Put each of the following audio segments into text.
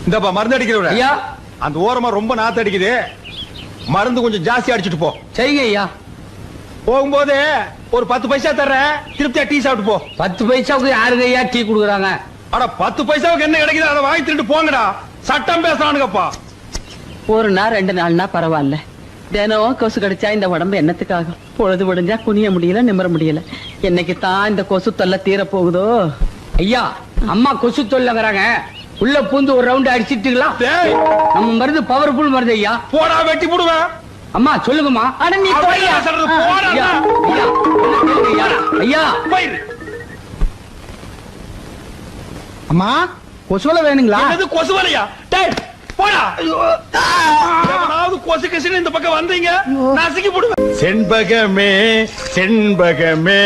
இந்தப்பா மருந்து அடிக்கிறவர ஐயா. அந்த ஓரமா ரொம்ப நாத்து அடிக்குது, மருந்து கொஞ்சம் ஜாஸ்தி அடிச்சுட்டு போ. சரிங்க ஐயா. போகும்போது ஒரு 10 பைசா தர்றேன், திருப்தியா டீ சாப்பிட்டு போ. 10 பைசாவுக்கு யாருக்கு ஐயா டீ குடுக்குறாங்க? அட 10 பைசாவுக்கு என்ன கிடைக்குது அதை வாங்கி திருட்டு போங்கடா. சட்டம் பேசுறானுங்கப்பா. ஒரு நாள் 2 நாள்னா பரவாயில்ல, தினம் கொசு கடிச்சா இந்த உடம்பு என்னத்துக்காகும்? பொழுது விடிஞ்சா குனிய முடியல, நிமிர முடியல. என்னைக்கு தான் இந்த கொசு தொல்லை தீர போகுதோ? ஐயா, அம்மா கொசு தொல்லைங்கிறாங்க, உள்ள பூந்து ஒரு ரவுண்ட் அடிச்சிட்டுங்களா? டேய், நம்ம மருந்து பவர்ஃபுல் மருந்து ஐயா. போடா வெட்டி போடுவேன். அம்மா சொல்லுங்கம்மா. அட நீ அப்படியே போய்யா. சொல்றது, போடா. ஐயா, ஐயா, ஐயா, ஐயா. போயிரு. அம்மா கொசுவலை வேணுங்களா? என்னது கொசு வலையா? டேய் போடா. எவனாவது கொசு கசின்னு இந்த பக்கம் வந்தீங்க நசுக்கி போடுவேன். செண்பகமே செண்பகமே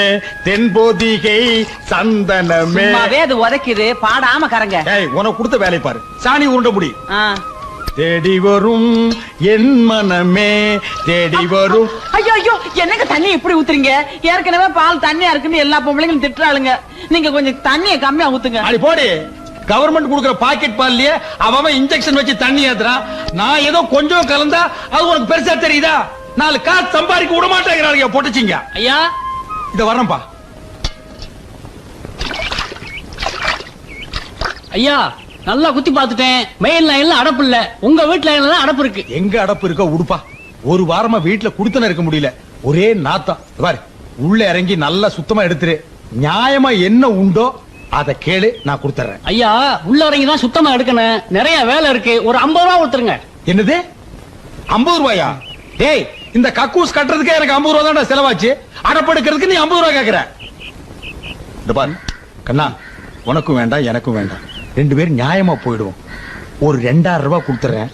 தென்போதிகை சந்தனமே. சும்மாவே அது உதைக்குது, பாடாம கரங்க. ஏய், உனக்கு கொடுத்த வேலை பாரு. சாணி உருண்ட முடி. ஆ. தேடி வரும் என் மனமே தேடி வரும். ஐயோ ஐயோ, என்னங்க தண்ணி இப்படி ஊத்துறீங்க? ஏற்கனவே பால் தண்ணியா இருக்குன்னு எல்லா பொம்பளைங்களும் திட்டுறாளுங்க. நீங்க கொஞ்சம் தண்ணியை கம்மியா ஊத்துங்க. அடி போடி. கவர்மெண்ட் கொடுக்கிற பாக்கெட் பால்லயே அவன் இன்ஜெக்ஷன் வச்சு தண்ணி ஏத்துறான். நான் ஏதோ கொஞ்சம் கலந்தா அது உனக்கு பெருசா தெரியுதா? 4 காசு சம்பாதிக்க விட மாட்டேங்கிறாங்க பொட்டச்சிங்க. ஐயா இத வரேன்பா. ஐயா நல்லா குத்தி பார்த்துட்டேன், மெயின் லைன்ல அடப்பு இல்ல, உங்க வீட்டு லைன்ல அடப்பு இருக்கு. எங்க அடப்பு இருக்க உடுப்பா. ஒரு வாரமா வீட்டுல குடுத்தன இருக்க முடியல, ஒரே நாத்தம். பாரு, உள்ள இறங்கி நல்லா சுத்தமா எடுத்துரு. நியாயமா என்ன உண்டோ அத கேளு, நான் கொடுத்துறேன். ஐயா உள்ள இறங்கி தான் சுத்தமா எடுக்கணும், நிறைய வேலை இருக்கு, ஒரு 50 ரூபா கொடுத்துருங்க. என்னது 50 ரூபாயா? டேய், இந்த கக்கூஸ் கட்டுறதுக்கே எனக்கு 50 ரூபா தான் செலவாச்சு. அடப்படுக்கிறதுக்கு நீ 50 ரூபா கேக்குற. இந்த பாரு கண்ணா, உனக்கும் வேண்டாம் எனக்கும் வேண்டாம், 2 பேரும் நியாயமா போயிடுவோம். ஒரு 2000 ரூபாய் கொடுத்துறேன்,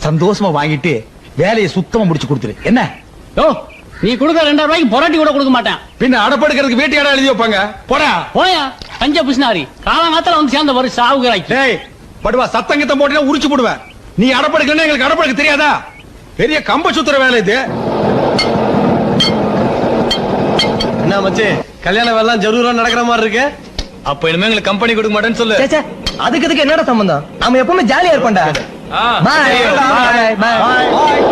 சந்தோஷமா வாங்கிட்டு வேலையை சுத்தமா முடிச்சு கொடுத்துரு. என்ன? ஓ, நீ கொடுக்க 2000 ரூபாய்க்கு பொராட்டி கூட கொடுக்க மாட்டேன். பின்ன அடப்படுக்கிறதுக்கு வீட்டு இடம் எழுதி வைப்பாங்க. போடா போயா பஞ்ச பிசினாரி, காலங்காலத்துல வந்து சேர்ந்த ஒரு சாவுகிறாய்க்கு. டேய் படுவா, சத்தங்கத்தை போட்டீங்கன்னா உரிச்சு போடுவேன். நீ அடப்படுக்கலன்னா எங்களுக்கு அடப்படுக்க தெரியாதா? பெரிய கம்ப சுத்துற வேலை இது. என்ன மச்சி, கல்யாண வேலை ஜரூரா நடக்கிற மாதிரி இருக்கு. அப்ப இனிமே எங்களுக்கு கம்பெனி கொடுக்க மாட்டேன்னு சொல்லு. சேச்சே, அதுக்கு என்னடா சம்பந்தம்? நாம எப்பவுமே ஜாலியா இருப்போம்டா. பாய் பாய் பாய்.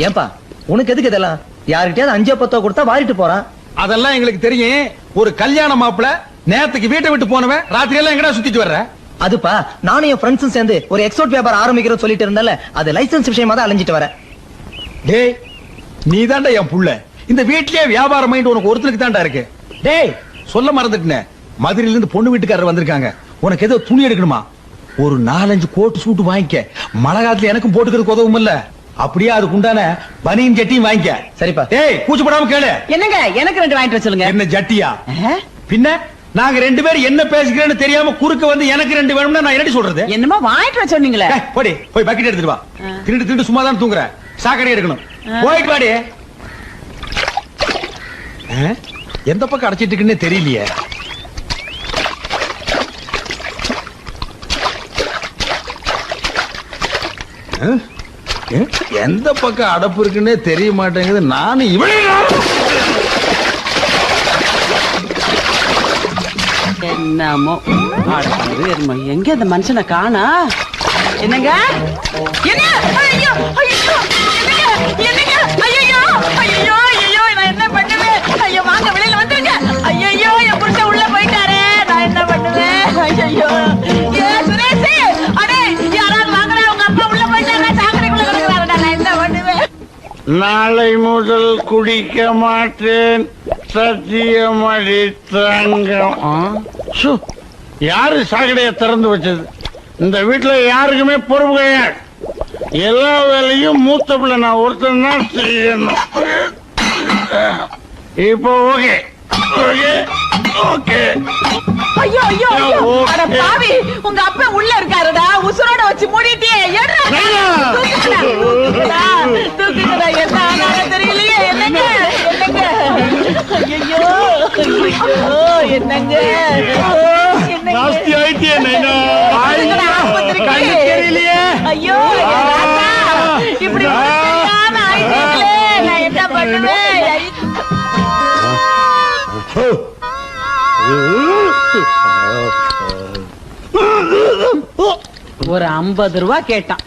ஏன்பா உனக்கு எதுக்கு இதெல்லாம்? யாருக்கிட்டயாவது 5-10 கொடுத்தா வாரிட்டு போறான். அதெல்லாம் எங்களுக்கு தெரியும். ஒரு கல்யாண மாப்பிள நேத்துக்கு வீட்டை விட்டு போனவன் ராத்திரி எல்லாம் எங்கடா சுத்திட்டு வர்ற? அதுப்பா, நானும் என் ஃப்ரெண்ட்ஸும் சேர்ந்து ஒரு எக்ஸ்போர்ட் வியாபாரம் ஆரம்பிக்கிறோம் சொல்லிட்டு இருந்தால, அது லைசன்ஸ் விஷயமா தான் அலைஞ்சிட்டு வரேன். டேய், நீ தான்டா என் புள்ள. இந்த வீட்லயே வியாபாரம் மைண்ட் உனக்கு ஒருத்தருக்கு தான்டா இருக்கு. டேய், சொல்ல மறந்துட்டேன், மதுரையில இருந்து பொண்ணு வீட்டுக்காரர் வந்திருக்காங்க. உனக்கு ஏதோ துணி எடுக்கணுமா? ஒரு 4-5 கோட் சூட் வாங்கிக்க. மழை காலத்துல எனக்கும் போட்டுக்கிறதுக்கு உதவும் இல்ல. அப்படியே அதுக்கு உண்டான பனியன் ஜட்டியும் வாங்கிக்க. சரிப்பா. டேய், கூச்சப்படாம கேளு. என்னங்க எனக்கு 2 வாங்கிட்டு வர சொல்லுங்க. என்ன ஜட்டியா? பின்ன நாங்க 2 பேரும் என்ன பேசிக்கிறேன்னு தெரியாம குறுக்க வந்து எனக்கு 2 வேணும்னா நான் என்னடி சொல்றது? என்னமோ வாங்கிட்டு வர சொன்னீங்களே. போடி, போய் பக்கெட் எடுத்துட்டு வா. திருண்டு சும்மா தான் தூங்குற. சாக்கடை எடுக்கணும். போயிட்டு வாடி. எந்த பக்கம் அடைச்சிட்டு இருக்குன்னே தெரியலையே. எந்த பக்கம் அடப்பு இருக்குன்னே தெரிய மாட்டேங்குது. நானும் இவளே என்னமோ எங்க அந்த மனுஷனை காணா? என்னங்க? என்ன? ஐயோ ஐயோ, என்னங்க? என்னங்க? ஐயோ ஐயோ ஐயோ, நான் என்ன பண்ணுவேன்? ஐயோ வாங்க வெளியில வந்துருங்க. ஐயோ என் புருஷன் உள்ள போயிட்டாரே, நான் என்ன பண்ணுவேன்? ஐயோ ஏ சுரேஷ், அடே யாராவது வாங்கடா, உங்க அப்பா உள்ள போயிட்டாரா, சாக்கடைக்குள்ள கிடக்குறாருடா, நான் என்ன பண்ணுவேன்? நாளை முதல் குடிக்க மாட்டேன், சத்தியமடி தங்கம். யாரு சாக்கடையை திறந்து வச்சது? இந்த வீட்டுல யாருக்குமே பொறுப்பு கிடையாது. எல்லா வேலையும் மூத்த பிள்ளை நான் ஒருத்தன் தான் செய்யணும். இப்போ ஓகே ஓகே ஓகே. ஐயோ ஐயோ ஐயோ, அட பாவி, உங்க அப்பா உள்ள இருக்காருடா, உசுரோட வச்சு மூடிட்டியே. ஏடா தூக்குடா தூக்குடா, என்ன ஆனாலும் தெரியலையே. என்னங்க என்னங்க? ஐயோ ஐயோ, என்னங்க ஜாஸ்தி ஆயிட்டியே நைனா. தெரியலையே. ஐயோ இப்படி ஆயிட்டீங்களே, நான் என்ன பண்ணுவேன்? ஒரு 50 ரூபா கேட்டான்,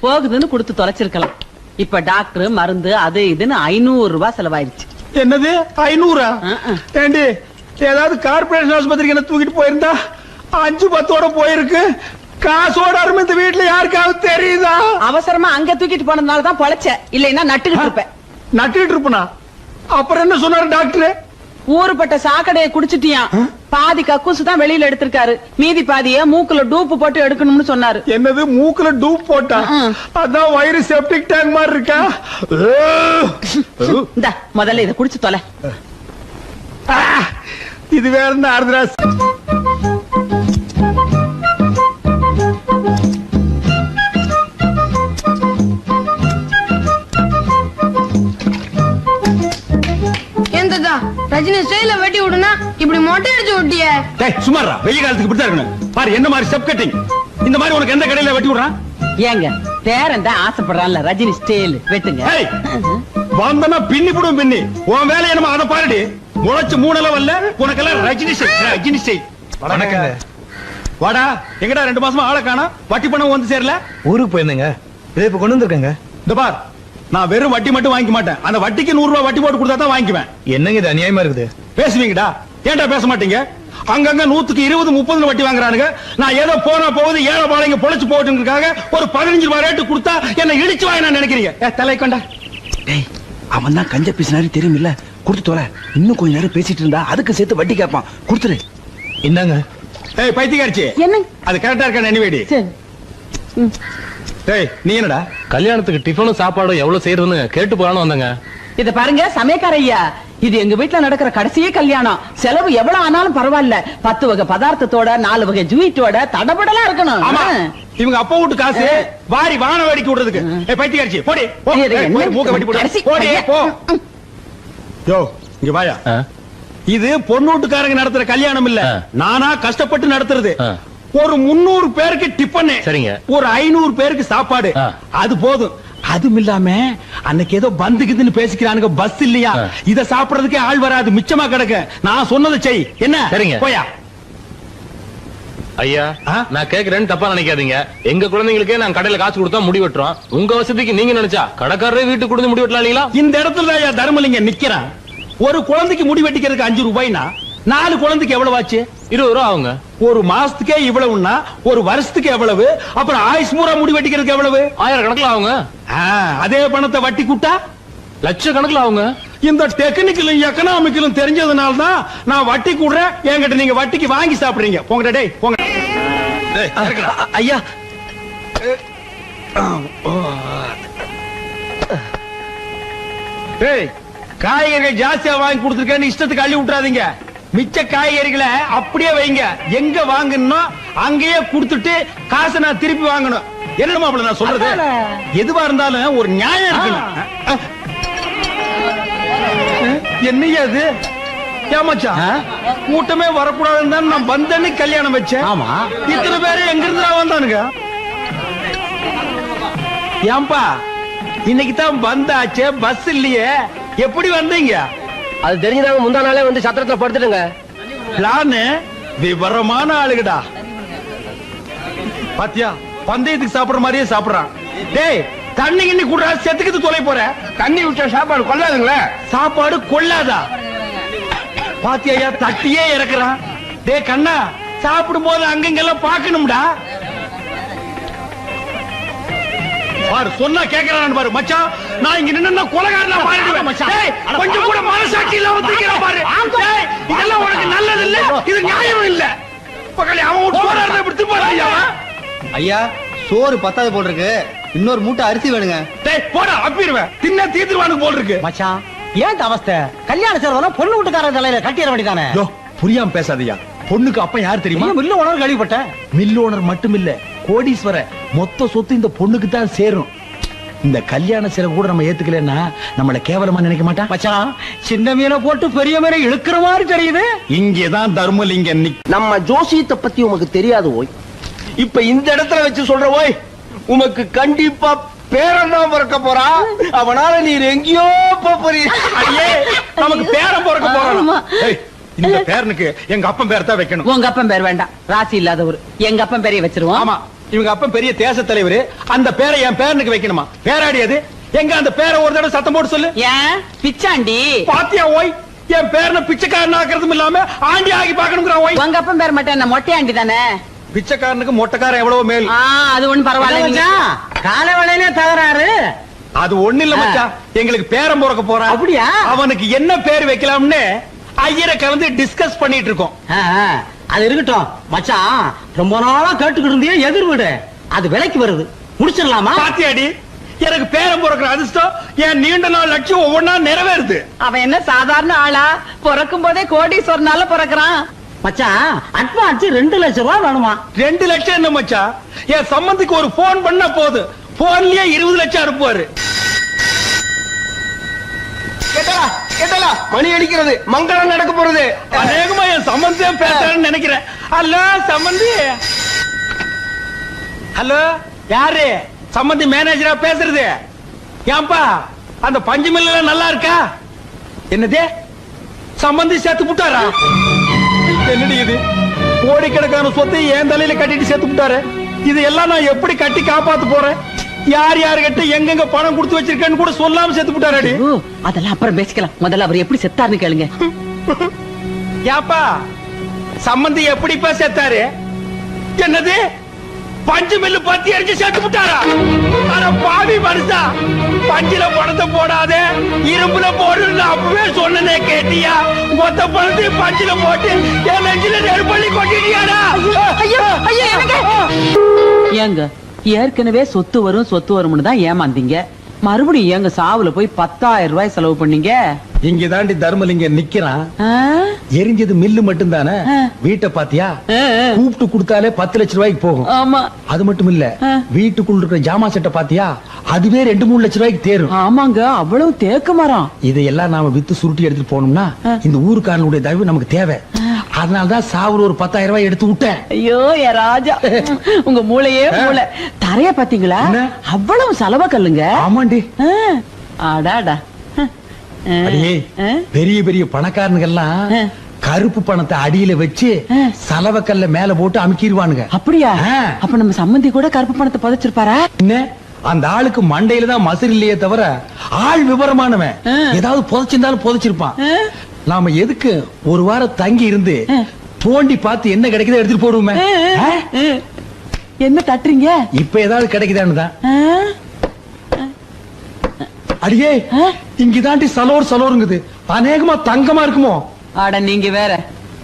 போகுதுன்னு கொடுத்து தொலைச்சிருக்கலாம். இப்ப டாக்டர் மருந்து அது இதுன்னு 500 ரூபாய் செலவாயிருச்சு. என்னது 500? ஏண்டி ஏதாவது கார்பரேஷன் ஆஸ்பத்திரிக்கு என்ன தூக்கிட்டு போயிருந்தா 5-10 போயிருக்கு. காசோட அருமை இந்த வீட்டுல யாருக்காவது தெரியுதா? அவசரமா அங்க தூக்கிட்டு போனதுனாலதான் பொழைச்ச, இல்லைன்னா நட்டுக்கிட்டு இருப்பேன். நட்டுக்கிட்டு இருப்பனா? அப்புறம் என்ன சொன்னாரு டாக்டர்? ஊருப்பட்ட சாக்கடையை குடிச்சிட்டியான், பாதி கக்கூசு தான் வெளியில எடுத்திருக்காரு, மீதி பாதிய மூக்குல டூப்பு போட்டு எடுக்கணும்னு சொன்னாரு. என்னது மூக்குல டூப் போட்டா? அதான் வயிறு செப்டிக் டேங்க் மாதிரி இருக்கா? இந்த முதல்ல இத குடிச்சு தொலை. இது வேற என்ன ஆறுதுராஸ்? ரஜினி ஸ்டைல வெட்டி விடுனா இப்படி மொட்டை அடிச்சு விட்டியே. டேய் சுமாரா, வெயில் காலத்துக்கு இப்படி தான் இருக்கணும். பாரு என்ன மாதிரி ஸ்டெப் கட்டிங். இந்த மாதிரி உனக்கு எந்த கடையில வெட்டி விடுறான்? ஏங்க பேரன் தான் ஆசைப்படுறான்ல, ரஜினி ஸ்டைல் வெட்டுங்க. ஏய் வந்தனா பின்னி புடும் பின்னி. உன் வேலை என்னமா அத பாருடி. முளைச்சு 3 லெவல்ல உனக்கெல்லாம் ரஜினி ஸ்டைல், ரஜினி ஸ்டைல். வணக்கங்க. வாடா, எங்கடா 2 மாசமா ஆளை காணோம்? வட்டி பணம் வந்து சேரல? ஊருக்கு போயிருந்தேங்க, இதை இப்ப கொண்டு வந்திருக்கேங்க. இந்த பார், நான் வெறும் வட்டி மட்டும் வாங்கிக்க மாட்டேன். அந்த வட்டிக்கு 100 ரூபாய் வட்டி போட்டு கொடுத்தா தான் வாங்கிக்குவேன். என்னங்க இது அநியாயமா இருக்குது? பேசுவீங்கடா, ஏன்டா பேச மாட்டீங்க? அங்கங்க 100க்கு 20-30 வட்டி வாங்குறானுங்க. நான் ஏதோ போனா போகுது ஏழை பாளைங்க பொழைச்சு போட்டுங்கிறதுக்காக ஒரு 15 ரூபாய் ரேட்டு கொடுத்தா என்ன இடிச்சு வாங்க நான் நினைக்கிறீங்க? தலை கொண்டா. டேய், அவன் தான் கஞ்ச பீசினாரு தெரியுமில்ல, கொடுத்து தொலை. இன்னும் கொஞ்ச நேரம் பேசிட்டு இருந்தா அதுக்கு சேர்த்து வட்டி கேட்பான், கொடுத்துரு. இந்தாங்க. ஏய் பைத்தியக்காரச்சி, என்ன அது கரெக்டா இருக்கா? நினைவேடி. சரி. டேய் நீ என்னடா கல்யாணத்துக்கு டிஃபனும் சாப்பாடும் எவ்வளவு செய்யறதுன்னு கேட்டு போறான்னு வந்தங்க. இத பாருங்க சமயக்கார ஐயா, இது எங்க வீட்டுல நடக்கிற கடைசியே கல்யாணம். செலவு எவ்வளவு ஆனாலும் பரவாயில்ல, 10 வகை பதார்த்தத்தோட 4 வகை ஜூயிட்டோட தடபடலா இருக்கணும். ஆமா, இவங்க அப்பா வீட்டு காசு வாரி வான வேடிக்கை விடுறதுக்கு. ஏய் பைத்தியக்காரச்சி போடி போ. போய் மூக்க வெட்டி போடு. போடி போ. யோ இங்க வாயா. இது பொண்ணு வீட்டுக்காரங்க நடத்துற கல்யாணம் இல்ல, நானா கஷ்டப்பட்டு நடத்துறது. ஒரு 300 பேருக்கு டிஃபன், சரிங்க, ஒரு 500 பேருக்கு சாப்பாடு, அது போதும். அதுவும் இல்லாம அன்னைக்கு ஏதோ பந்துக்குதுன்னு பேசிக்கிறானுங்க, பஸ் இல்லையா, இத சாப்பிடறதுக்கே ஆள் வராது, மிச்சமா கிடக்கு. நான் சொன்னதை செய். என்ன? சரிங்க போயா. ஐயா நான் கேக்குறேன்னு தப்பா நினைக்காதீங்க. எங்க குழந்தைங்களுக்கே நான் கடையில காசு கொடுத்தா முடி வெட்டுறோம். உங்க வசதிக்கு நீங்க நினைச்சா கடைக்காரரே வீட்டுக்கு கொடுத்து முடி வெட்டலாம் இல்லீங்களா? இந்த இடத்துல ஐயா தர்மலிங்க நிக்கிறான். ஒரு குழந்தைக்கு முடி வெட்டிக்கிறதுக்கு 5 ரூபாய்னா 4 குழந்தைக்கு எவ்வளவு ஆச்சு? 20 ரூபா ஆகுங்க. ஒரு மாசத்துக்கே இவ்வளவுன்னா ஒரு வருஷத்துக்கு எவ்வளவு? அப்புறம் ஆயுஷ் பூரா முடி வெட்டிக்கிறதுக்கு எவ்வளவு? 1000 கணக்குல ஆகுங்க. அதே பணத்தை வட்டி கூட்டா லட்சக்கணக்குல ஆகுங்க. இந்த டெக்னிக்கலும் எக்கனாமிக்கலும் தெரிஞ்சதுனால தான் நான் வட்டி கூடுறேன். என்கிட்ட நீங்க வட்டிக்கு வாங்கி சாப்பிடுறீங்க. போங்கடா டேய் போங்க. ஐயா டேய், காய்கறிகள் ஜாஸ்தியா வாங்கி கொடுத்துருக்கேன்னு இஷ்டத்துக்கு அள்ளி விட்டுறாதீங்க. மிச்ச காய்கறிகளை அப்படியே வைங்க. எங்க வாங்கணும் அங்கேயே கொடுத்துட்டு காசை நான் திருப்பி வாங்கணும். என்னமா நான் சொல்றது? எதுவா இருந்தாலும் ஒரு நியாயம் இருக்கணும். என்னையா அது? ஏமாச்சா கூட்டமே வரக்கூடாதுன்னு தான் நான் வந்தேன்னு கல்யாணம் வச்சேன். ஆமா, இத்தனை பேரு எங்க இருந்து வந்தானுங்க? ஏன்பா இன்னைக்கு தான் வந்தாச்சே, பஸ் இல்லையே, எப்படி வந்தீங்க? அது தெரிஞ்சதாங்க முந்தா நாளே வந்து சத்திரத்துல படுத்துடுங்க. பிளான் விவரமான ஆளுகடா. பாத்தியா, பந்தயத்துக்கு சாப்பிடுற மாதிரியே சாப்பிடுறான். டேய் தண்ணி கிண்ணி குடுறா, செத்துக்கிட்டு தொலை போற. தண்ணி விட்டா சாப்பாடு கொள்ளாதுங்களே. சாப்பாடு கொள்ளாதா? பாத்தியா தட்டியே இறக்குறான். டேய் கண்ணா, சாப்பிடும் போது அங்கங்கெல்லாம் பாக்கணும்டா. பாரு சொன்னா கேக்குறான்னு பாரு மச்சான். நான் இங்க நின்னா கொலைகாரனா மாறிடுவேன் மச்சான். டேய் கொஞ்சம் கூட மனசாட்சி இல்லாம தூக்கிற பாரு. டேய் இதெல்லாம் உனக்கு நல்லது இல்ல, இது நியாயம் இல்ல. பக்கத்துல அவன் சோறாரத விட்டு போறாயா? ஐயா சோறு 10 போல் இருக்கு, இன்னொரு மூட்டை அரிசி வேணுங்க. டேய் போடா, அப்பிடுவேன். தின்ன தீத்துருவானு போல் இருக்கு. மச்சான் ஏன் அவஸ்தை? கல்யாண செலவெல்லாம் பொண்ணு வீட்டுக்காரன் தலையில கட்டிட வேண்டியதானே? யோ புரியாம பேசாதயா. பொண்ணுக்கு அப்ப யார் தெரியுமா? மில்லு உணவு கேள்விப்பட்டேன். மில் ஓனர் மட்டும் இல்ல, கோடீஸ்வர. மொத்த சொத்து இந்த பொண்ணுக்கு தான் சேரும். இந்த கல்யாண செலவு கூட நம்ம ஏத்துக்கலன்னா நம்மள கேவலமா நினைக்க மாட்டா. மச்சான் சின்ன மீனை போட்டு பெரிய மீனை இழுக்கிற மாதிரி தெரியுது. இங்கதான் தர்மலிங்க நம்ம ஜோசியத்தை பத்தி உமக்கு தெரியாது ஓய். இப்ப இந்த இடத்துல வச்சு சொல்ற ஓய், உமக்கு கண்டிப்பா பேரன் தான் பிறக்க போறா. அவனால நீர் எங்கேயோ போறீ. நமக்கு பேரம் பிறக்க போறோம். இந்த பேரனுக்கு எங்க அப்பன் பேர் தான் வைக்கணும். உங்க அப்பன் பேர் வேண்டாம், ராசி இல்லாதவர். எங்க அப்பன் பேரைய வச்சிருவோம். ஆமா, இவங்க அப்பன் பெரிய தேச தலைவர், அந்த பேரை என் பேரனுக்கு வைக்கணுமா? பேராடி அது எங்க? அந்த பேரை ஒரு தடவை சத்தம் போட்டு சொல்லு. ஏன் பிச்சாண்டி? பாத்தியா ஓய், என் பேரனை பிச்சைக்காரன் ஆக்குறதும் இல்லாம ஆண்டி ஆகி பாக்கணுங்கிற ஓய். உங்க அப்பன் பேர் மட்டும் என்ன மொட்டையாண்டி தானே? பிச்சைக்காரனுக்கு மொட்டைக்காரன் எவ்வளவு மேல். அது ஒண்ணு பரவாயில்ல. கால வேலையிலே தகராறு. அது ஒண்ணு இல்ல மச்சான், எங்களுக்கு பேரன் பிறக்க போறான். அப்படியா? அவனுக்கு என்ன பேர் வைக்கலாம்னு ஐயரை கலந்து டிஸ்கஸ் பண்ணிட்டு இருக்கோம். அது இருக்கட்டும் மச்சான், ரொம்ப நாளா கேட்டுக்கிட்டு இருந்தே எதிர் வீடு அது விலைக்கு வருது, முடிச்சிடலாமா? பாத்தியாடி, எனக்கு பேரன் பிறக்கிற அதிர்ஷ்டம் என் நீண்ட நாள் லட்சியம் ஒவ்வொன்னா நிறைவேறுது. அவன் என்ன சாதாரண ஆளா? பிறக்கும் போதே கோடீஸ்வரனால பிறக்கிறான். மச்சான் அட்வான்ஸ் 2 லட்சம் ரூபாய் வேணுமா? 2 லட்சம் என்ன மச்சான், என் சம்பந்திக்கு ஒரு போன் பண்ணா போது, போன்லயே 20 லட்சம் அனுப்புவாரு. கேட்டலா மணி அடிக்கிறது, மங்களம் நடக்க போறது. அநேகமா என் சம்பந்தியம் பேசுறேன்னு நினைக்கிறேன். ஹலோ சம்பந்தி. ஹலோ, யாரு? சம்பந்தி மேனேஜரா பேசுறது? ஏன்பா அந்த பஞ்சு மில்ல நல்லா இருக்கா? என்னது, சம்பந்தி சேர்த்து புட்டாரா? என்னடி இது, கோடிக்கணக்கான சொத்தை என் தலையில கட்டிட்டு சேர்த்து புட்டாரு. இது எல்லாம் நான் எப்படி கட்டி காப்பாத்து போறேன்? யார் யாரு கிட்ட எங்கெங்க பணம் கொடுத்து வச்சிருக்கேன்னு கூட சொல்லாம சேர்த்து புட்டாரடி. அதெல்லாம் அப்புறம் பேசிக்கலாம், முதல்ல அவர் எப்படி செத்தாருன்னு கேளுங்க. யாப்பா சம்பந்தி எப்படிப்பா செத்தாரு? என்னது, பஞ்சு மில்லு பத்தி அடிச்சு சேர்த்து புட்டாரா? ஆனா பாவி மனுஷா, பஞ்சில பணத்தை போடாதே இரும்புல போடுன்னு அப்பவே சொன்னனே, கேட்டியா? மொத்த பணத்தையும் பஞ்சில போட்டு என் நெஞ்சில நெருப்பள்ளி கொட்டிட்டியாடா? ஏங்க ஏற்கனவே சொத்து வரும்னு தான் ஏமாந்தீங்க, மறுபடியும் ஏங்க சாவுல போய் 10,000 ரூபாய் செலவு பண்ணீங்க? இங்க தாண்டி தர்மலிங்கம் நிக்கிறான். எரிஞ்சது மில்லு மட்டும் தானே, வீட்டை பாத்தியா? கூப்பிட்டு கொடுத்தாலே 10 லட்சம் ரூபாய்க்கு போகும். ஆமா, அது மட்டும் இல்ல, வீட்டுக்குள்ள இருக்கிற ஜாமா செட்டை பாத்தியா? அதுவே 2-3 லட்சம் ரூபாய்க்கு தேரும். ஆமாங்க, அவ்வளவு தேக்க மரம். இதையெல்லாம் நாம வித்து சுருட்டி எடுத்துட்டு போனோம்னா இந்த ஊருக்காரனுடைய தயவு நமக்கு தேவை. அதனாலதான் சாவுல ஒரு 10,000 ரூபாய் எடுத்து விட்டேன். ஐயோ என் ராஜா, உங்க மூளையே மூளை. தரைய பாத்தீங்களா? அவ்வளவு செலவ கல்லுங்க. ஆமாண்டி. ஆடாடா. அடியே, பெரிய பெரிய பணக்காரனுங்கெல்லாம் கருப்பு பணத்தை அடியில வச்சு சலவக்கல்ல மேல போட்டு அமுக்கிடுவானுங்க. அப்படியா? அப்ப நம்ம சம்பந்தி கூட கருப்பு பணத்தை புதைச்சிருப்பாரா? என்ன, அந்த ஆளுக்கு மண்டையில தான் மசர் இல்லையே தவிர ஆள் விவரமானவன். ஏதாவது புதைச்சிருந்தாலும் புதைச்சிருப்பான். நாம எதுக்கு ஒரு வாரம் தங்கி இருந்து தோண்டி பார்த்து என்ன கிடைக்குதோ எடுத்துட்டு போடுவோமே. என்ன தட்டுறீங்க? இப்ப ஏதாவது கிடைக்குதான்னு தான். அடியே, இங்கதாண்டி சலோருங்குது, அநேகமா தங்கமா இருக்குமோ? ஆட நீங்க வேற,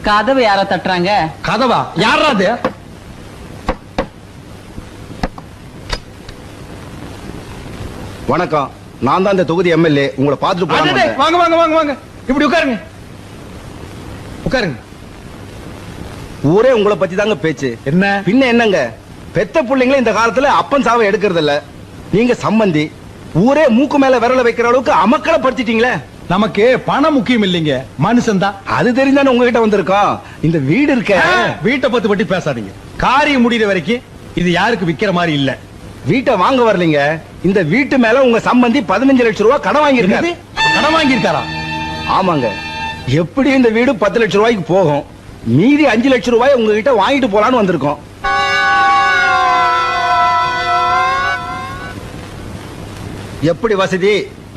கதவை யாரோ தட்டுறாங்க. கதவா? யாரா அது? வணக்கம், நான் தான் இந்த தொகுதி எம்எல்ஏ. உங்களை பார்த்துட்டு போறேன். வாங்க வாங்க வாங்க வாங்க, இப்படி உட்காருங்க உட்காருங்க. ஊரே உங்களை பத்தி தாங்க பேச்சு. என்ன பின்ன என்னங்க, பெத்த பிள்ளைங்களே இந்த காலத்துல அப்பன் சாவை எடுக்கிறது இல்ல. நீங்க சம்பந்தி, ஊரே மூக்கு மேல விரல வைக்கிற அளவுக்கு அமக்களை படுத்திட்டீங்களே. நமக்கு பணம் முக்கியம் இல்லைங்க, மனுஷன் தான். அது தெரிஞ்சானே உங்ககிட்ட வந்திருக்கோம். இந்த வீடு இருக்க, வீட்டை பத்தி பேசாதீங்க. காரியம் முடிகிற வரைக்கும் இது யாருக்கு விக்கிற மாதிரி இல்ல. வீட்டை வாங்க வரலீங்க, இந்த வீட்டு மேல உங்க சம்பந்தி 15 லட்சம் ரூபாய் கடன் வாங்கியிருக்காரு. கடன் வாங்கியிருக்காரா? ஆமாங்க. எப்படி இந்த வீடு 10 லட்சம் ரூபாய்க்கு போகும், மீதி 5 லட்சம் ரூபாய் உங்ககிட்ட வாங்கிட்டு போலான்னு வந்திருக்கோம். எப்படி வசதி?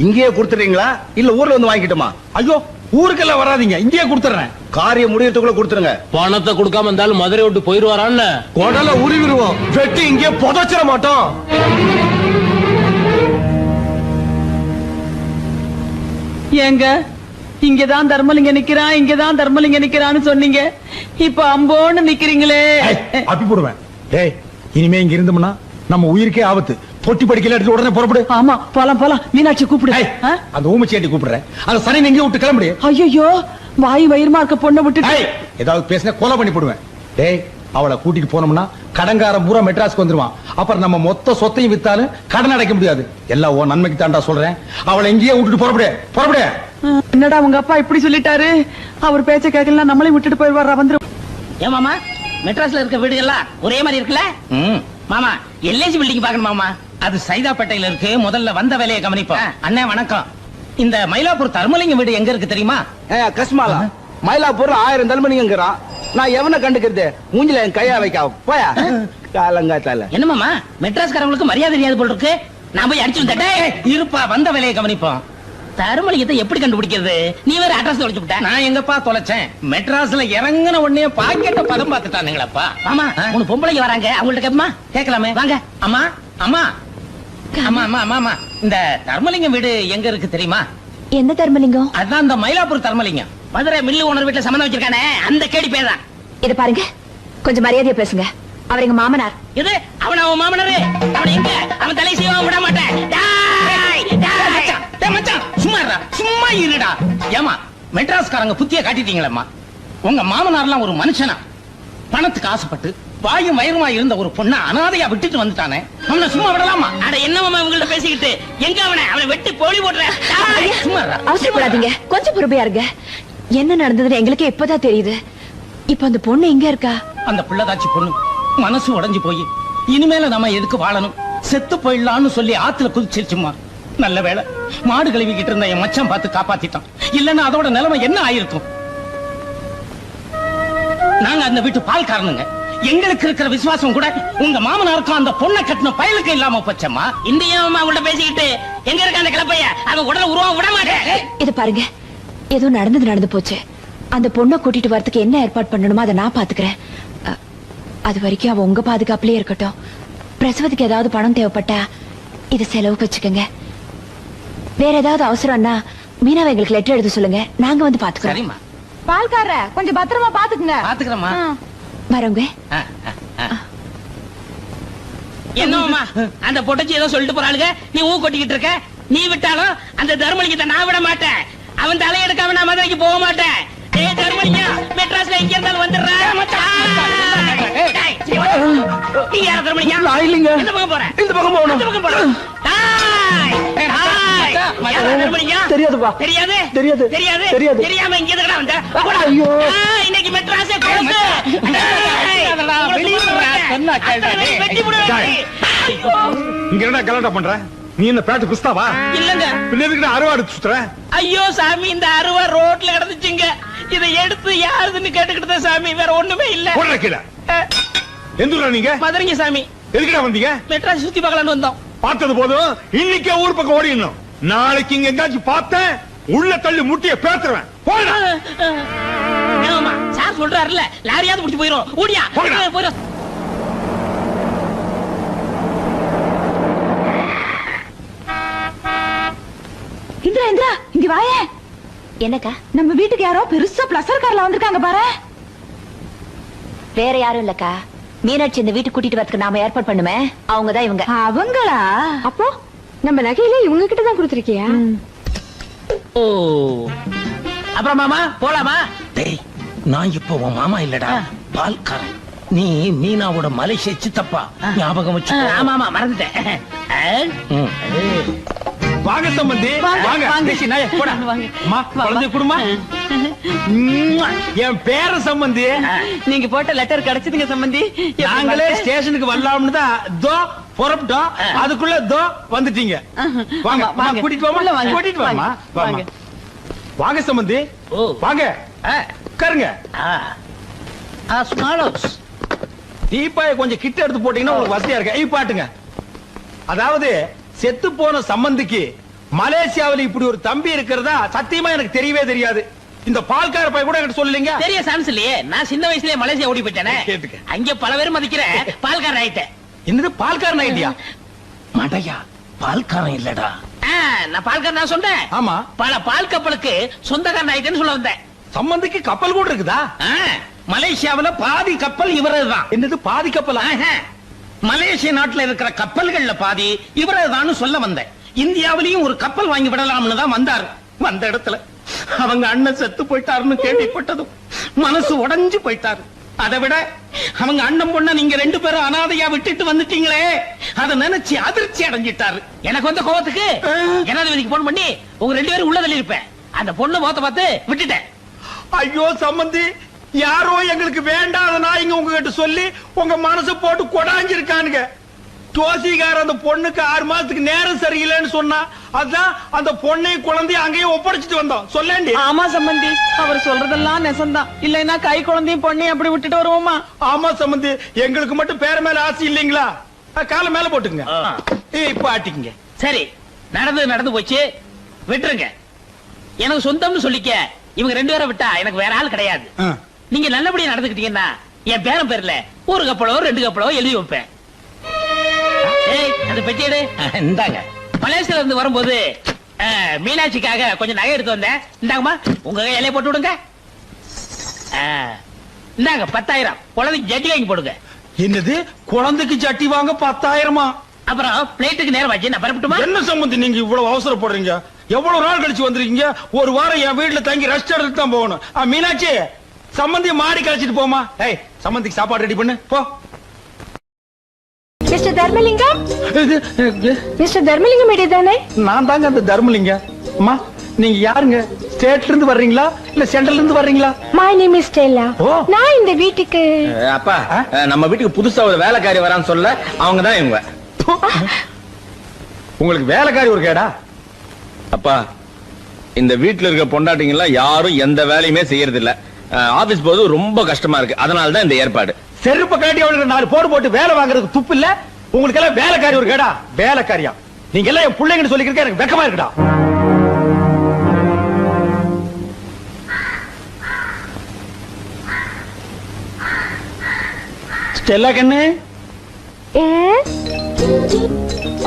இங்கேயே கொடுத்துறீங்களா இல்ல ஊர்ல வந்து வாங்கிட்டுமா? ஐயோ, ஊருக்கெல்லாம் வராதீங்க, இங்கேயே கொடுத்துறேன். காரியம் முடியறதுக்குள்ள கொடுத்துருங்க. பணத்தை கொடுக்காம இருந்தாலும் மதுரை விட்டு போயிருவாரான்னு கொடல உருவிடுவோம், வெட்டி இங்கே புதைச்சிட மாட்டோம். ஏங்க, இங்கதான் தர்மலிங்க நிக்கிறான், இங்கதான் தர்மலிங்க நிக்கிறான்னு சொன்னீங்க, இப்ப அம்போன்னு நிக்கிறீங்களே. அப்படி போடுவேன். டேய், இனிமே இங்க இருந்தோம்னா நம்ம உயிருக்கே ஆபத்து. பொட்டி படிக்கல எடுத்து உடனே புறப்படு. ஆமா, போலாம். மீனாட்சி கூப்பிடு. அந்த ஊமச்சேட்டி கூப்பிடுறேன். அந்த சனி எங்க விட்டு கிளம்புடி. ஐயோ, வாய் வயிறுமா இருக்க பொண்ணை விட்டு ஏதாவது பேசினா கொலை பண்ணி போடுவேன். டேய், அவளை கூட்டிட்டு போனோம்னா கடன்காரன் பூரா மெட்ராஸ்க்கு வந்துருவான். அப்புறம் நம்ம மொத்த சொத்தையும் வித்தாலும் கடன் அடைக்க முடியாது. எல்லாம் உன் நன்மைக்கு தாண்டா சொல்றேன். அவளை எங்கேயே விட்டுட்டு புறப்படு. என்னடா உங்க அப்பா இப்படி சொல்லிட்டாரு? அவர் பேச்ச கேட்கலாம், நம்மளே விட்டுட்டு போயிடுவாரா? வந்துரும். ஏன் மாமா, மெட்ராஸ்ல இருக்க வீடுகள்லாம் ஒரே மாதிரி இருக்குல்ல? மாமா, எல்ஐசி பில்டிங் பாக்கணும் மாமா. அது சைதாப்பேட்டையில இருக்கு. முதல்ல வந்த வேலையை கவனிப்போம். அண்ணே வணக்கம். இந்த மயிலாப்பூர் தர்மலிங்க வீடு எங்க இருக்கு தெரியுமா? கஸ்மாலா, மயிலாப்பூர்ல 1000 தர்மலிங்கங்கிறான். நான் எவனை கண்டுக்கிறது? மூஞ்சில என் கையா வைக்க போயா காலங்காத்தால. என்ன மாமா மெட்ராஸ்காரங்களுக்கு மரியாதை தெரியாது போல் இருக்கு. நான் போய் அடிச்சு வந்துட்டேன். இருப்பா, வந்த வேலையை கவனிப்போம். தருமலிங்கத்தை எப்படி கண்டுபிடிக்கிறது? நீ வேற அட்ரஸ் தொலைச்சு விட்ட. நான் எங்கப்பா தொலைச்சேன்? மெட்ராஸ்ல இறங்கின உடனே பாக்கெட்ட பதம் பார்த்துட்டானுங்களப்பா. ஆமா, 3 பொம்பளைங்க வராங்க. அவங்கள்ட்ட கேப்பமா? கேட்கலாமே, வாங்க. அம்மா அம்மா அம்மா அம்மா அம்மா அம்மா, இந்த தர்மலிங்கம் வீடு எங்க இருக்கு தெரியுமா? என்ன தர்மலிங்கம்? அதான் இந்த மயிலாப்பூர் தர்மலிங்கம். மதுரை மில்லு ஓனர் வீட்டுல சம்மந்தம் வச்சிருக்கானே, அந்த கேடி பேதான். இத பாருங்க, கொஞ்சம் மரியாதையா பேசுங்க. அவர் எங்க மாமனார். இது அவன் மாமனாரு. அவன் எங்க? அவன் தலை செய்ய விட மாட்டேன். மச்சான் சும்மா இருடா, சும்மா இருடா. ஏமா மெட்ராஸ்காரங்க புத்திய காட்டிட்டீங்களம்மா. உங்க மாமனார்லாம் ஒரு மனுஷனா? பணத்துக்கு ஆசைப்பட்டு வாயும் வயிறுமா இருந்த ஒரு பொண்ண அனாதையா விட்டுட்டு வந்துட்டானே, அவனை சும்மா விடலாமா? அட என்னமாமா இவங்கள்ட்ட பேசிக்கிட்டு, எங்க அவனை வெட்டி போலி போடுற. சும்மா அவசரப்படாதீங்க, கொஞ்சம் பொறுமையா இருங்க. என்ன நடந்ததுன்னு எங்களுக்கே இப்பதான் தெரியுது. இப்ப அந்த பொண்ணு எங்க இருக்கா? அந்த பிள்ளைதாச்சி பொண்ணு மனசு உடைஞ்சு போய் இனிமேல நம்ம எதுக்கு வாழணும், செத்து போயிடலாம்னு சொல்லி ஆத்துல குதிச்சிருச்சுமா. நல்ல வேளை மாடு கழுவிக்கிட்டு இருந்த என் மச்சான் பார்த்து காப்பாத்திட்டான். இல்லன்னா அதோட நிலைமை என்ன ஆயிருக்கும்? நாங்க அந்த வீட்டு பால்காரனுங்க. எங்களுக்கு இருக்கிற விசுவாசம் கூட உங்க மாமனாருக்கும் அந்த பொண்ணை கட்டின பயலுக்கு இல்லாம போச்சம்மா. இந்த அவங்கள்ட்ட பேசிக்கிட்டு எங்க இருக்க அந்த கிளப்பைய அவன் உடனே உருவம் விட மாட்டேன். இது பாருங்க, ஏதோ நடந்து போச்சு. அந்த பொண்ணை கூட்டிட்டு வரதுக்கு என்ன ஏற்பாடு பண்ணணுமோ அதை நான் பாத்துக்கிறேன். அது வரைக்கும் அவ உங்க பாதுகாப்புலயே இருக்கட்டும். பிரசவத்துக்கு ஏதாவது பணம் தேவைப்பட்டா இத செலவுக்கு வச்சுக்கோங்க. வேற ஏதாவது அவசரம்னா மீனாவை எங்களுக்கு லெட்டர் எழுத சொல்லுங்க, நாங்க வந்து பாத்துக்கிறோம். பால்கார கொஞ்சம் பத்திரமா பாத்துக்குங்க. பாத்துக்கிறோமா? வரவங்க. என்னம்மா அந்த பொட்டச்சி ஏதோ சொல்லிட்டு போறாளுங்க, நீ ஊ கொட்டிக்கிட்டு இருக்க. நீ விட்டாலும் அந்த தர்மலிங்கத்தை நான் விட மாட்டேன். அவன் தலையெடுக்காம நான் மதுரைக்கு போக மாட்டேன். ஏய் தர்மலிங்கம், மெட்ராஸ்ல எங்க இருந்தாலும் வந்துடுறேன். நீ யார தர்மலிங்கம்? நான் இல்லைங்க. இந்த பக்கம் போறேன். இந்த பக்கம் போகணும். இந்த பக்கம் போறேன். தெரியாதுப்பா. தெரியாது தெரியாது தெரியாது தெரியாது. தெரியாம இங்க எதுக்குடா வந்த? ஐயோ, இன்னைக்கு மெட்ராஸே க்ளோஸ். இங்க என்ன கலாட்டா பண்ற? நீ என்ன பேட்டு பிஸ்தாவா? இல்லங்க. பின்ன எதுக்கு அறுவாடு சுத்துற? ஐயோ சாமி, இந்த அருவா ரோட்ல கிடந்துச்சுங்க. இதை எடுத்து யாருதுன்னு கேட்டுக்கிட்டு சாமி, வேற ஒண்ணுமே இல்ல. போடுற கீழ. எந்த ஊரா நீங்க? மதுரைங்க சாமி. எதுக்குடா வந்தீங்க? மெட்ராஸ் சுத்தி பார்க்கலாம்னு வந்தோம். பார்த்தது போதும், இன்னைக்கே ஊர் பக்கம் ஓடிடணும். நாளைக்கு இங்க எங்காச்சும் பார்த்தேன், உள்ள தள்ளி முட்டிய பேத்துருவேன். போடா. ஏமா சார் சொல்றாருல, லாரியாவது பிடிச்சு போயிரும். ஓடியா போயிரும். இந்திரா இந்திரா, இங்க வாயே. என்னக்கா? நம்ம வீட்டுக்கு யாரோ பெருசா பிளஸர் கார்ல வந்திருக்காங்க பாரு. வேற யாரும் இல்லக்கா, மீனாட்சி இந்த வீட்டுக்கு கூட்டிட்டு வரதுக்கு நாம ஏற்பாடு பண்ணுமே, அவங்கதான் இவங்க. அவங்களா? அப்போ நம்ம நகையில இவங்க கிட்ட தான் கொடுத்திருக்கியா? ஓ, அப்புறம் மாமா போலாமா? டேய், நான் இப்போ உன் மாமா இல்லடா, பால்காரன். நீ மீனாவோட மலேசிய சித்தப்பா, ஞாபகம் வச்சு. ஆமா ஆமா, மறந்துட்டேன். வாங்க சம்பந்தி, வாங்க. போடா. அம்மா, குழந்தை குடுமா. என் பேர சம்பந்தி. நீங்க போட்ட லெட்டர் கிடைச்சதுங்க சம்பந்தி. நாங்களே ஸ்டேஷனுக்கு வரலாம்னு தான் தோ புறப்பட்டோம். அதுக்குள்ள தோ வந்துட்டீங்க. வாங்க வாங்க, கூட்டிட்டு வாமா. கூட்டிட்டு வாமா. வாங்க வாங்க சம்பந்தி, வாங்க உட்காருங்க. டீப்பாய கொஞ்சம் கிட்ட எடுத்து போட்டீங்கன்னா உங்களுக்கு வசதியா இருக்கு. பாட்டுங்க. அதாவது செத்து போன சம்பந்திக்கு மலேசியாவில் இப்படி ஒரு தம்பி இருக்கிறதா சத்தியமா எனக்கு தெரியவே தெரியாது. இந்த பால்கார பையன் கூட எனக்கு சொல்லலீங்க. தெரிய சான்ஸ் இல்லையே. நான் சின்ன வயசுலயே மலேசியா ஓடி போயிட்டேனே. அங்க பல பேர் மதிக்கிற பால்காரன் ஆயிட்டேன். என்னது பால்காரன் ஆயிட்டியா? மடையா, பால்காரன் இல்லடா. நான் பால்காரன் நான் சொன்னேன். ஆமா, பல பால் கப்பலுக்கு சொந்தக்காரன் ஆயிட்டேன்னு சொல்ல வந்தேன். சம்பந்திக்கு கப்பல் கூட இருக்குதா? மலேசியாவுல பாதி கப்பல் இவரதுதான். என்னது பாதி கப்பலா? மலேசிய நாட்டுல இருக்கிற கப்பல்கள்ல பாதி இவரதுதான் சொல்ல வந்தேன். இந்தியாவிலையும் ஒரு கப்பல் வாங்கி விடலாம்னு தான் வந்தாரு. வந்த இடத்துல அவங்க அண்ணன் செத்து போயிட்டாருன்னு கேள்விப்பட்டதும் மனசு உடைஞ்சு போயிட்டாரு. அதை விட அவங்க அண்ணன் பொண்ண நீங்க 2 பேரும் அனாதையா விட்டுட்டு வந்துட்டீங்களே, அதை நினைச்சு அதிர்ச்சி அடைஞ்சிட்டாரு. எனக்கு வந்த கோவத்துக்கு ஜனாதிபதிக்கு போன் பண்ணி உங்க 2 பேரும் உள்ள தள்ளி இருப்பேன். அந்த பொண்ணு முகத்தை பார்த்து விட்டுட்டேன். ஐயோ சம்பந்தி, யாரோ எங்களுக்கு வேண்டாத நாய்ங்க உங்ககிட்ட சொல்லி உங்க மனசு போட்டு கொடாஞ்சிருக்கானுங்க. ஜோசிகார அந்த பொண்ணுக்கு 6 மாசத்துக்கு நேரம் சரியில்லைன்னு சொன்னா அதான் அந்த பொண்ணை குழந்தைய அங்கேயே ஒப்படைச்சிட்டு வந்தோம். சொல்லேண்டி. ஆமா சம்பந்தி, அவர் சொல்றதெல்லாம் நெசந்தான். இல்லைன்னா கை குழந்தையும் பொண்ணையும் அப்படி விட்டுட்டு வருவோமா? ஆமா சம்பந்தி, எங்களுக்கு மட்டும் பேர மேல ஆசை இல்லைங்களா? கால மேல போட்டுங்க. இப்ப ஆட்டிக்குங்க. சரி, நடந்து போச்சு, விட்டுருங்க. எனக்கு சொந்தம்னு சொல்லிக்க. இவங்க 2 பேரை விட்டா எனக்கு வேற ஆள் கிடையாது. நீங்க நல்லபடியா நடந்துக்கிட்டீங்கன்னா என் பேரன் பேர்ல 1 கப்பலோ 2 கப்பலோ எழுதி வைப்பேன். அந்த பெட்டி எடு. இந்தாங்க. மலேசியால இருந்து வரும்போது மீனாட்சிக்காக கொஞ்சம் நகை எடுத்து வந்தேன். இந்தாங்கம்மா, உங்க இலைய போட்டு விடுங்க. இந்தாங்க 10,000. குழந்தைக்கு ஜட்டி வாங்கி போடுங்க. என்னது, குழந்தைக்கு ஜட்டி வாங்க 10,000? அப்புறம் பிளேட்டுக்கு நேரம் ஆச்சு, நான் பரப்பட்டுமா? என்ன சம்பந்தி நீங்க இவ்வளவு அவசரப்படுறீங்க? எவ்வளவு நாள் கழிச்சு வந்திருக்கீங்க? 1 வாரம் என் வீட்டுல தங்கி ரெஸ்ட் எடுத்து தான் போகணும். மீனாட்சி, சம்பந்தி மாடி கழிச்சிட்டு போமா. ஏய், சம்பந்திக்கு சாப்பாடு ரெடி பண்ணு போ. மிஸ்டர் தர்மலிங்கம், மிஸ்டர் தர்மலிங்கம் தானே? நான் தாங்க அந்த தர்மலிங்க. அம்மா, நீங்க யாருங்க? ஸ்டேட்ல இருந்து வர்றீங்களா இல்ல சென்ட்ரல்ல இருந்து வர்றீங்களா? My name is Stella. நான் இந்த வீட்டுக்கு அப்பா, நம்ம வீட்டுக்கு புதுசா ஒரு வேலைக்காரி வரான்னு சொல்ல அவங்க தான் இவங்க. உங்களுக்கு வேலைக்காரி ஒரு கேடா? அப்பா, இந்த வீட்டுல இருக்க பொண்டாட்டிங்க எல்லாம் யாரும் எந்த வேலையுமே செய்யறது இல்ல. ஆபீஸ் போது ரொம்ப கஷ்டமா இருக்கு. அதனால தான் இந்த ஏற்பாடு. செருப்பு காட்டி அவளுக்கு 4 போடு போட்டு வேலை வாங்குறதுக்கு துப்பு இல்ல? உங்களுக்கு எல்லாம் வேலைக்காரி ஒரு கேடா? வேலைக்காரியா? நீங்க எல்லாம் என் பிள்ளைங்கன்னு சொல்லிக்கிறதுக்கு எனக்கு வெக்கமா இருக்குடா. ஸ்டெல்லா கண்ணு,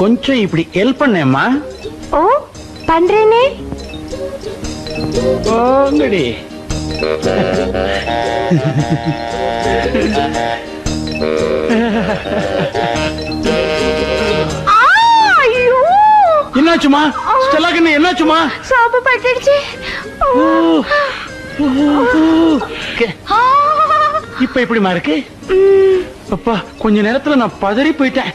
கொஞ்சம் இப்படி ஹெல்ப் பண்ணேம்மா. ஓ, பண்றேனே. ஓங்கடி. என்னாச்சுமா ஸ்டெல்லா கண்ணு, என்னாச்சுமா? சாப்பு பட்டுடுச்சு. இப்ப எப்படிமா இருக்கு? அப்பா, கொஞ்ச நேரத்துல நான் பதறி போயிட்டேன்.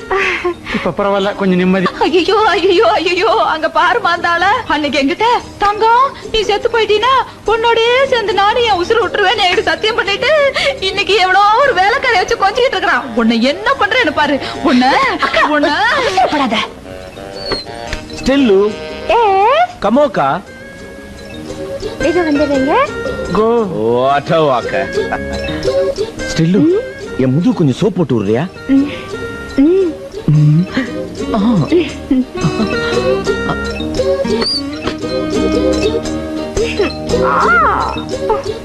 இப்ப பரவாயில்ல, கொஞ்சம் நிம்மதி. ஐயோ ஐயோ ஐயோ, அங்க பாரு மாந்தாள. அன்னைக்கு என்கிட்ட தங்கம் நீ செத்து போயிட்டீனா உன்னோடயே சேர்ந்து நானும் என் உசுறு விட்டுருவேன் எனக்கு சத்தியம் பண்ணிட்டு இன்னைக்கு எவ்வளோ ஒரு வேலைக்காரை வச்சு கொஞ்சிட்டு இருக்கிறான். உன்னை என்ன பண்றேன்னு பாரு. உன்ன ஸ்டெல்லு, கமோக்கா, இது வந்துடுங்க. கோ வாட்டர் வாக்க. ஸ்டெல்லு, என் முது கொஞ்சம் சோப் போட்டு விடுறியா?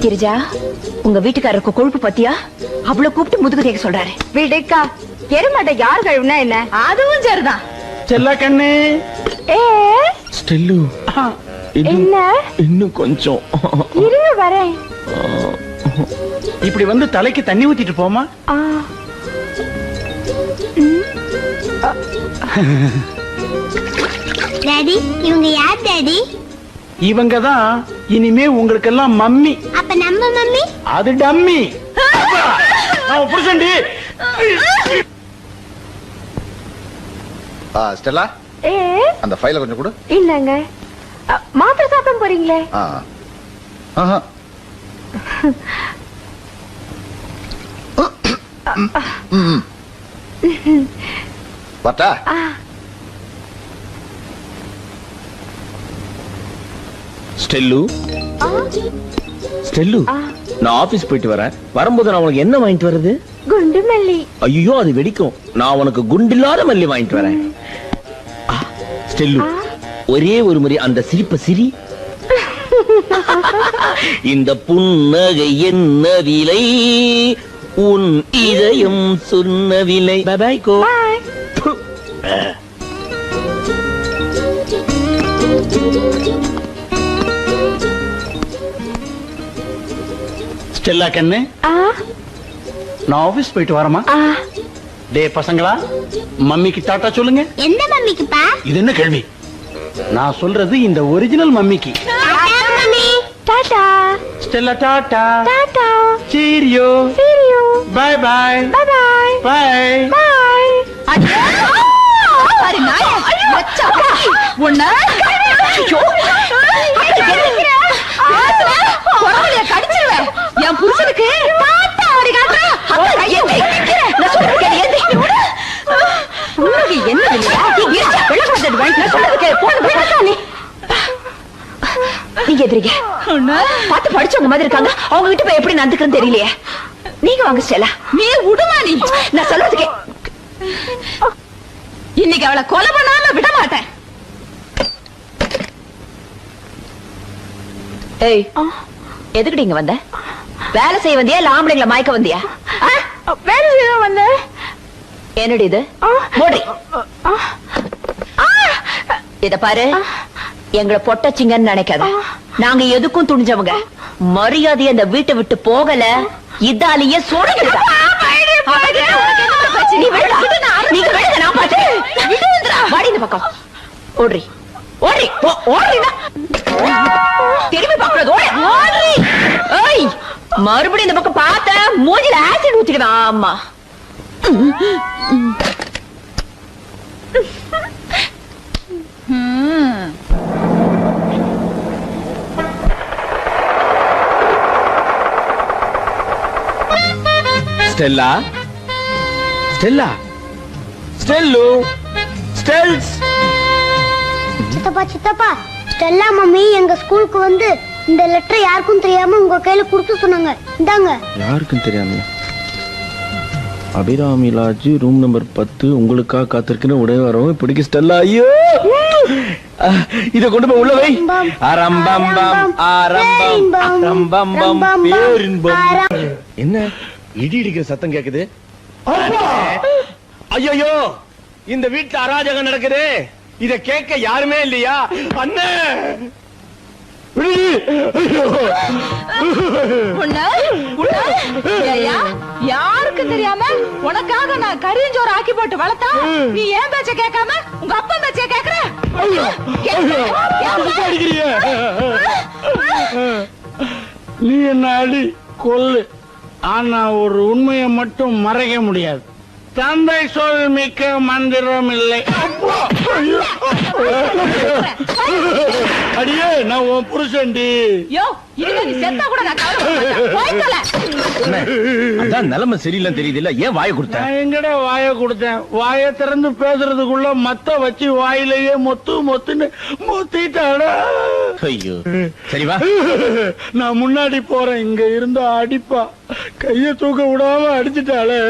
கிரிஜா, உங்க வீட்டுக்காரருக்கு கொழுப்பு பத்தியா? அவ்வளவு கூப்பிட்டு முதுகு தேக்க சொல்றாரு. வீடுக்கா எருமாட்ட யார் கழுவுனா என்ன? அதுவும் சரிதான். ஸ்டெல்லா கண்ணு. ஸ்டெல்லு, என்ன? இன்னும் கொஞ்சம் இருங்க வரேன். இப்படி வந்து தலைக்கு தண்ணி ஊத்திட்டு போமா. டாடி, இவங்க யார் டாடி? இவங்க தான் இனிமே உங்களுக்கு எல்லாம் மம்மி. அப்ப நம்ம மம்மி? அது டம்மி. புருஷன்டி. ஸ்டெல்லா, அந்த ஃபைலை கொஞ்சம் கொடு. இல்லங்க, மாத்திரை சாப்பிட போறீங்களே? பார்த்தா ஸ்டெல்லு, ஸ்டெல்லு, நான் ஆபீஸ் போயிட்டு வரேன். வரும்போது நான் உனக்கு என்ன வாங்கிட்டு வர்றது? குண்டு மல்லி. ஐயோ, அது வெடிக்கும். நான் உனக்கு குண்டில்லாத மல்லி வாங்கிட்டு வரேன். ஸ்டெல்லு, ஒரே ஒரு முறை அந்த சிரிப்ப சிரி. இந்த புன்னகை என்ன விலை, உன் இதயம் சொன்ன விலை. By by go. ஸ்டெல்லா கண்ணு, நான் ஆபீஸ் போயிட்டு வரமா? டே பசங்களா, மம்மிக்கு டாட்டா சொல்லுங்க. எந்த மம்மிக்குப்பா? இது என்ன கேள்வி? நான் சொல்றது இந்த ஒரிஜினல் மம்மிக்கு. Tata Stella, tata tata. Cheerio cheerio. Bye bye bye bye bye bye. பாரு நாயே, வச்சா உன்ன கடிச்சிருவேன். என் புருஷனுக்கு பாட்டா ஆடி காட்டுறேன். நீங்க எதிரிங்க பார்த்து படிச்சவங்க மாதிரி இருக்காங்க, அவங்க கிட்ட போய் எப்படி நடந்துக்கிறேன்னு தெரியலையே. நீங்க வாங்க ஸ்டெல்லா. நீ விடுமா நீ? நான் சொல்றதுக்கே இன்னைக்கு அவளை கொலை பண்ணாம விட மாட்டேன். ஏய், எதுக்குடி இங்க வந்த? வேலை செய்ய வந்தியா இல்ல ஆம்பளைங்களை மயக்க வந்தியா? வேலை செய்ய வந்தேன். என்னடி இது? மூடி. இத பாரு, எங்களை பொட்டச்சிங்கன்னு நினைக்காத. நாங்க எதுக்கும் துணிஞ்சவங்க. மரியாதையை அந்த வீட்டை விட்டு போகல, இதாலேயே சொல்லுங்க. வாடி இந்த பக்கம். ஓடுறி ஓடுறி ஓடுறீங்க. திரும்பி பாக்குறது ஓடுறி. ஏய், மறுபடியும் இந்த பக்கம் பார்த்த மூஞ்சில ஆசிட் ஊத்திடுவேன். ஆமா, ஸ்டெல்லா, ஸ்டெல்லா, ஸ்டெல்லு, ஸ்டெல்ஸ். சித்தப்பா சித்தப்பா, ஸ்டெல்லா மம்மி எங்க ஸ்கூலுக்கு வந்து இந்த லெட்டர் யாருக்கும் தெரியாம உங்க கையில கொடுத்து சொன்னாங்க. இந்தாங்க. யாருக்கும் தெரியாம? அபிராமி லாட்ஜ் ரூம் நம்பர் 10 உங்களுக்காக காத்திருக்கிற உடைய வரவும் பிடிக்க ஸ்டெல்லா. ஐயோ, இத கொண்டு போய் உள்ள வை. அரம்பம்பம் அரம்பம் அரம்பம்பம் பேரின்பம். என்ன இடி இடிக்கிற சத்தம் கேக்குது? ஐயோ, இந்த வீட்டுல அராஜகம் நடக்குது. இத கேட்க யாருமே இல்லையா? அண்ணே, யாருக்கு தெரியாம உனக்காக நான் கரியஞ்சோறு ஆக்கி போட்டு வளர்த்தா நீ ஏன் பேச்ச கேட்காம உங்க அப்பா பேச்ச கேக்குற? நீ என்ன அடி கொல்லு, ஆனா ஒரு உண்மையை மட்டும் மறைக்க முடியாது. தந்தை சொல் மிக்க மந்திரம் இல்லை. அடியே, நான் உன் புருஷன்டி. யோ, இதுல நீ செத்தா கூட நான் கவலைப்பட அதான் நிலைமை சரியில்லைன்னு தெரியுது இல்ல, ஏன் வாயை கொடுத்த? நான் எங்கடா வாயை கொடுத்தேன்? வாயை திறந்து பேசுறதுக்குள்ள மத்த வச்சு வாயிலேயே மொத்து மொத்துன்னு மொத்திட்டாடா. ஐயோ, சரி வா. நான் முன்னாடி போறேன். இங்க இருந்தா அடிப்பா, கைய தூக்க விடாம அடிச்சுட்டாளே.